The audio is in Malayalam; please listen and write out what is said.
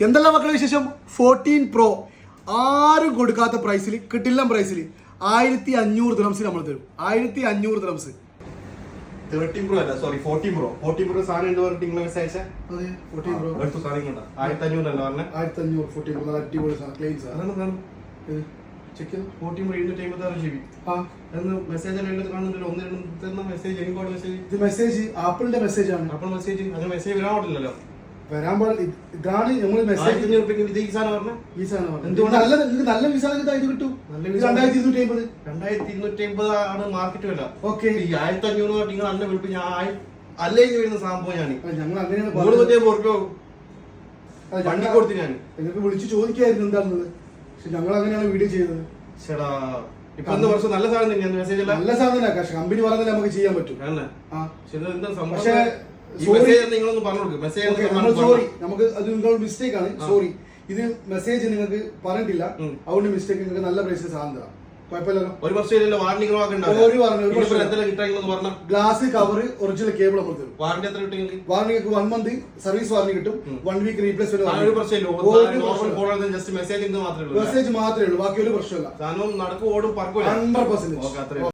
എന്തെല്ലാം മക്കളെ വിശേഷം? 14 Pro ആരും കൊടുക്കാത്ത പ്രൈസിൽ, കിട്ടില്ല പ്രൈസിൽ 1500 ദിർഹംസിന് നമ്മൾ തരും. 1500 ദിർഹംസ്. 13 Pro അല്ല, സോറി 14 Pro. 14 Pro സാധനം ഉണ്ട് പറഞ്ഞിട്ട് നിങ്ങൾ മെസ്സേജ് അയച്ചേ. അതെ 14 Pro. അടുത്ത സാധനം കൊണ്ടാ 1500 അല്ല പറഞ്ഞേ. 1500 14 Pro നല്ല അടിപൊളി സാധനം, ക്ലീൻ സാധനം. അതാണ് ചെക്ക് ചെയ്തു. 14 Pro 256 GB. ആ എന്ന് മെസ്സേജ് എല്ലാം കാണുന്നില്ല. ഒന്ന് തരുന്ന മെസ്സേജ് എനിക്കോട് മെസ്സേജ്. ഇത് മെസ്സേജ് ആപ്പിളിന്റെ മെസ്സേജ് ആണ്. അപ്പോൾ മെസ്സേജ് അങ്ങനെ മെസ്സേജ് വരാൻ പാടില്ലല്ലോ. വരാൻ പാടില്ല. ഇതാണ് നമ്മൾ മെസ്സേജ്. 1500 ഇത് ഈ സാധനം പറഞ്ഞേ. ഈ സാധനം എന്തുകൊണ്ട് നല്ല നല്ല വിസ ഇത് കിട്ടും. നല്ല 2250. 2250 ആണ് മാർക്കറ്റ് വില. ഓക്കെ. ഈ 1500 നിങ്ങൾ അന്നെ വിളിപ്പ് ഞാൻ അല്ലേ വരുന്ന സംഭവം ഞാൻ ഞങ്ങൾ അങ്ങനെയാണ് 350 രൂപ വണ്ടി കൊടുത്തു. ഞാൻ നിങ്ങൾക്ക് വിളിച്ച് ചോദിക്കായിരുന്നു എന്താണെന്നത്. പക്ഷെ ഞങ്ങൾ അങ്ങനെയാണ് വീഡിയോ ചെയ്തത്. ചേടാ ഇപ്പൊ എന്താ കുറച്ച് നല്ല സാധനം തന്നെയാണ് മെസ്സേജ് അല്ല. നല്ല സാധനം കമ്പനി പറഞ്ഞാൽ നമുക്ക് ചെയ്യാൻ പറ്റും. പക്ഷേ നിങ്ങളൊന്ന് പറഞ്ഞു മെസ്സേജ് സോറി, നമുക്ക് അത് നിങ്ങളുടെ മിസ്റ്റേക്ക് ആണ്. സോറി, ഇത് മെസ്സേജ് നിങ്ങൾക്ക് പറഞ്ഞിട്ടില്ല, അതുകൊണ്ട് മിസ്റ്റേക്ക്. നിങ്ങൾക്ക് നല്ല പ്രൈസിൽ സാധനം തരാം, കുഴപ്പമില്ലല്ലോ. ഒരു വർഷം warranty glass cover original cable നമ്മൾ തരും. വാറണ്ടി എത്ര കിട്ടും? വാറണ്ടി 1 month സർവീസ് വാറണ്ടി കിട്ടും. 1 week റീപ്ലേസ് മെസ്സേജ് മാത്രമേ ഉള്ളൂ, ബാക്കി ഒരു പ്രശ്നമില്ല. സാധനവും നടക്കും, ഓടും, പറക്കും 100%.